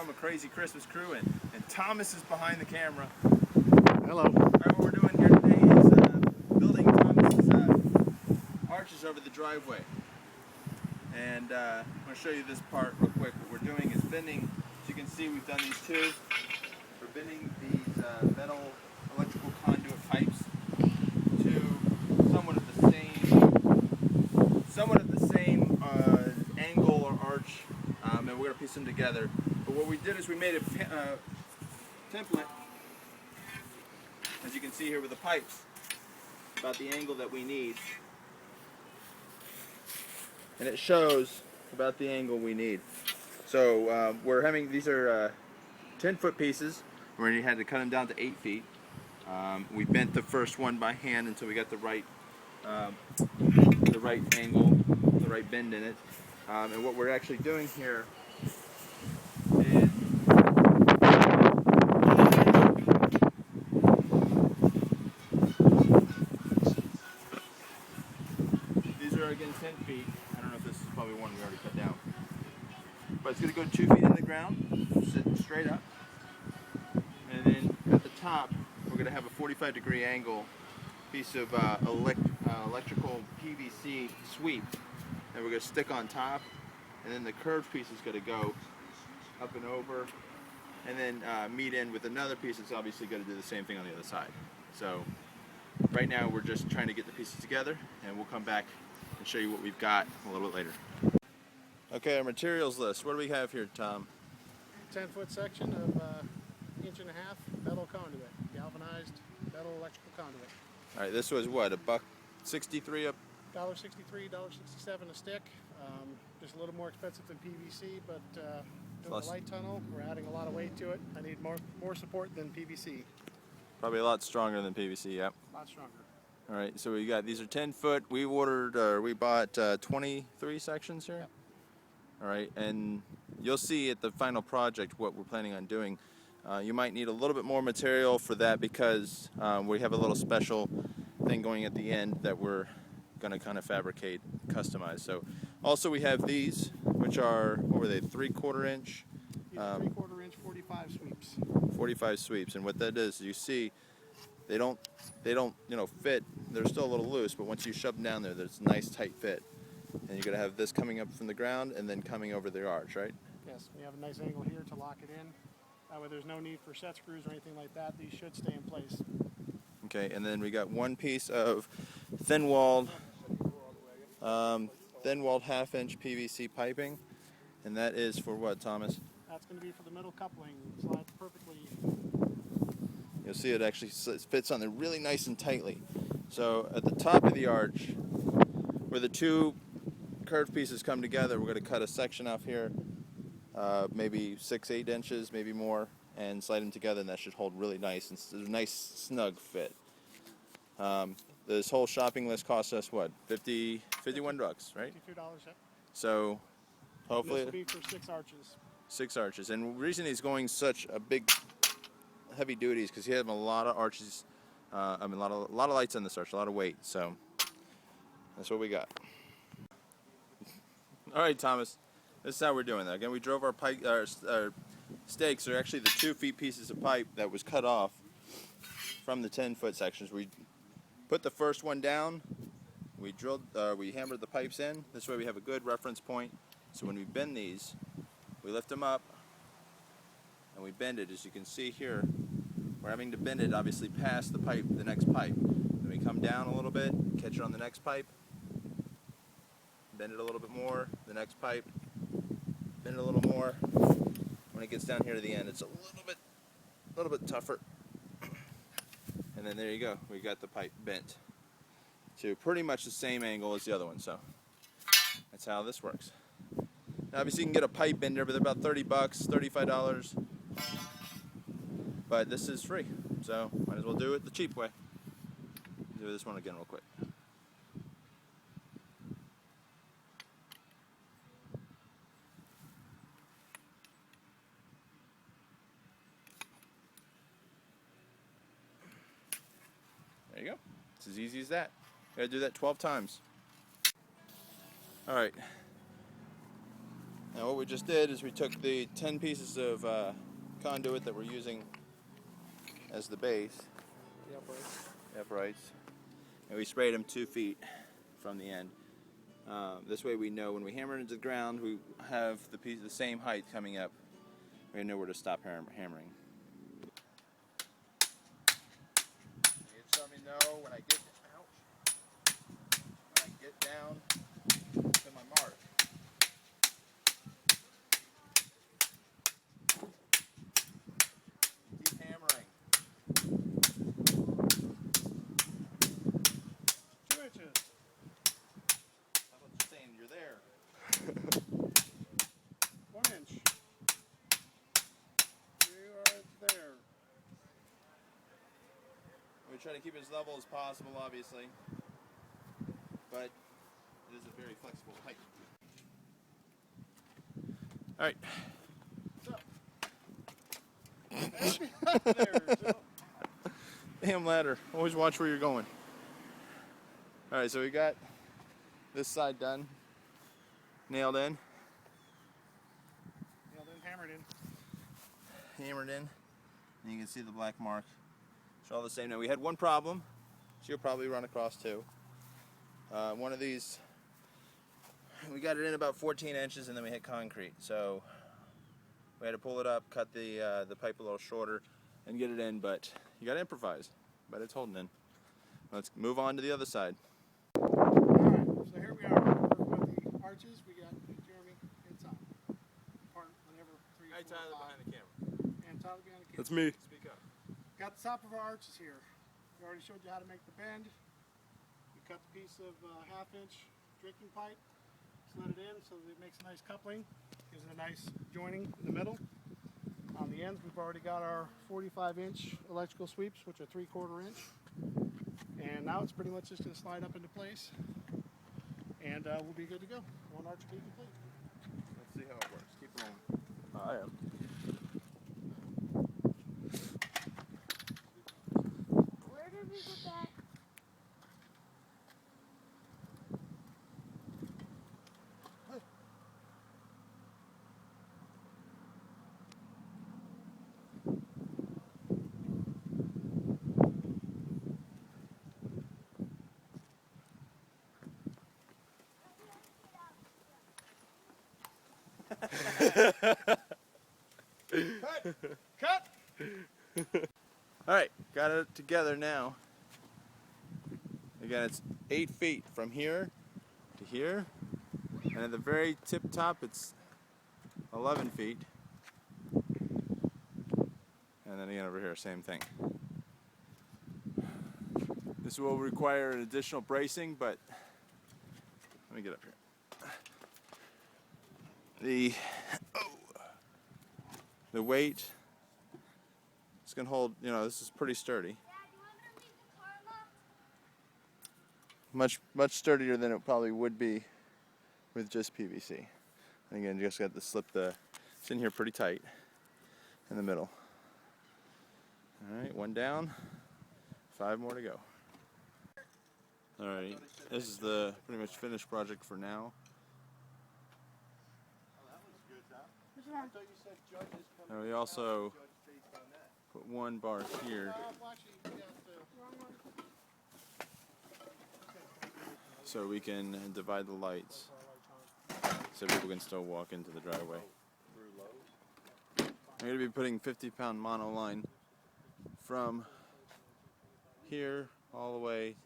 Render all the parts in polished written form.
from A Crazy Christmas Crew, and Thomas is behind the camera. Hello. Alright, what we're doing here today is building Thomas's arches over the driveway. And I'm going to show you this part real quick. What we're doing is bending, as you can see we've done these two. We're bending these metal electrical conduit pipes to somewhat of the same angle or arch, and we're going to piece them together. But what we did is we made a template, as you can see here with the pipes, about the angle that we need. And it shows about the angle we need. So we're having, these are 10-foot pieces. We already had to cut them down to 8 feet. We bent the first one by hand until we got the right angle, the right bend in it. And what we're actually doing here is these are again 10 feet. I don't know if this is probably one we already cut down. But it's going to go 2 feet in the ground, sit straight up. And then at the top, we're going to have a 45-degree angle piece of electrical PVC sweep that we're going to stick on top. And then the curved piece is going to go up and over, and then meet in with another piece that's obviously going to do the same thing on the other side. So right now we're just trying to get the pieces together, and we'll come back and show you what we've got a little bit later. Okay, our materials list. What do we have here, Tom? 10-foot section of 1.5 inch metal conduit, galvanized metal electrical conduit. All right, this was what, $1.63 up? $1.63, $1.67 a stick. Just a little more expensive than PVC, but doing a light tunnel, we're adding a lot of weight to it. I need more support than PVC. Probably a lot stronger than PVC, yep. A lot stronger. All right, so we got, these are 10 foot. We bought 23 sections here. Yep. All right, and you'll see at the final project what we're planning on doing. You might need a little bit more material for that because we have a little special thing going at the end that we're going to kind of fabricate, customize. So also we have these, which are, what were they, 3/4 inch? These are 3/4 inch 45 sweeps. 45 sweeps, and what that is, you see, they don't fit. They're still a little loose, but once you shove them down there, there's a nice tight fit. And you're going to have this coming up from the ground and then coming over the arch, right? Yes, we have a nice angle here to lock it in. That way there's no need for set screws or anything like that. These should stay in place. Okay, and then we got one piece of thin-walled 1/2-inch PVC piping, and that is for what, Thomas? That's going to be for the middle coupling. It slides perfectly. You'll see it actually fits on there really nice and tightly. So at the top of the arch, where the two curved pieces come together, we're going to cut a section off here, maybe 6-8 inches, maybe more, and slide them together, and that should hold really nice. And it's a nice snug fit. This whole shopping list cost us what, $51, right? $52, yep. So hopefully This will be for 6 arches. 6 arches. And the reason he's going such a big, heavy duty is because he has a lot of arches. I mean, a lot of lights on this arch, a lot of weight. So that's what we got. All right, Thomas. This is how we're doing that. Again, we drove our stakes. Are actually the 2 feet pieces of pipe that was cut off from the 10-foot sections. We put the first one down. We hammered the pipes in. This way we have a good reference point. So when we bend these, we lift them up and we bend it. As you can see here, we're having to bend it obviously past the next pipe. Then we come down a little bit, catch it on the next pipe, bend it a little bit more, the next pipe, bend it a little more. When it gets down here to the end, it's a little bit tougher. And then there you go, we got the pipe bent to pretty much the same angle as the other one. So that's how this works. Now obviously you can get a pipe bender, but they're about $30, $35. But this is free, so might as well do it the cheap way. Do this one again real quick. There you go. It's as easy as that. You gotta do that 12 times. All right. Now what we just did is we took the 10 pieces of conduit that we're using as the base, the uprights, and we sprayed them 2 feet from the end. This way we know when we hammer it into the ground, we have the same height coming up. We know where to stop hammering. You just let me know when I get down to my mark. Keep hammering. 2 inches. How about you saying you're there? 1 inch. You are there. We try to keep it as level as possible, obviously, but it is a very flexible height. All right. So. There, Joe. Damn ladder. Always watch where you're going. All right, so we got this side done, nailed in, Hammered in. hammered in, and you can see the black mark. It's all the same. Now we had one problem, so you'll probably run across too. One of these, we got it in about 14 inches, and then we hit concrete. So we had to pull it up, cut the pipe a little shorter, and get it in. But you got to improvise. But it's holding in. Let's move on to the other side. Alright, so here we are. Working with the arches. We got Jeremy inside. Part whenever 3, 4, 5. the camera. And Tyler behind the camera. That's me. Speak up. Got the top of our arches here. We already showed you how to make the bend. We cut the piece of 1/2 inch drinking pipe, slid it in so that it makes a nice coupling, gives it a nice joining in the middle. On the ends, we've already got our 45 inch electrical sweeps, which are 3/4 inch. And now it's pretty much just going to slide up into place, and we'll be good to go. One arch will be complete. Let's see how it works. Keep rolling. I am. Where did we put that? Cut! Alright, got it together now. Again, it's 8 feet from here to here. And at the very tip top, it's 11 feet. And then again over here, same thing. This will require an additional bracing, but let me get up here. The weight, it's gonna hold, this is pretty sturdy. Dad, you want me to leave the car locked? Much sturdier than it probably would be with just PVC. And again, you just got to slip it's in here pretty tight in the middle. Alright, 1 down, 5 more to go. Alright, this is the pretty much finished project for now. Which one? And we also put 1 bar here so we can divide the lights so people can still walk into the driveway. I'm going to be putting 50-pound monoline from here all the way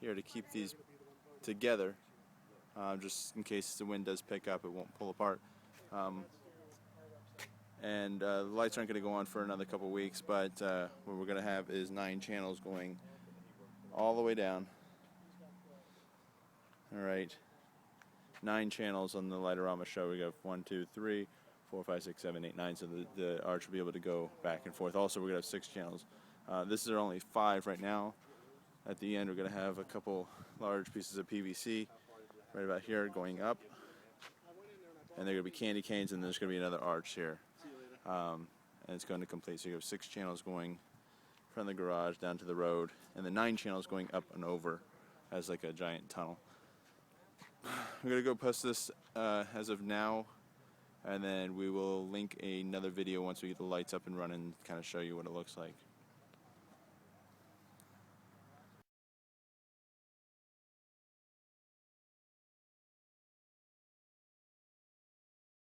here to keep these together, just in case the wind does pick up, it won't pull apart. And the lights aren't going to go on for another couple weeks, but what we're going to have is 9 channels going all the way down. Alright, 9 channels on the Lightorama show. We got 1, 2, 3, 4, 5, 6, 7, 8, 9, so the arch will be able to go back and forth. Also, we're going to have 6 channels. This is only 5 right now. At the end, we're going to have a couple large pieces of PVC right about here going up. And they're going to be candy canes, and there's going to be another arch here. And it's going to complete. So you have 6 channels going from the garage down to the road, and the 9 channels going up and over as like a giant tunnel. We're going to go post this as of now And then we will link another video once we get the lights up and running, kind of show you what it looks like.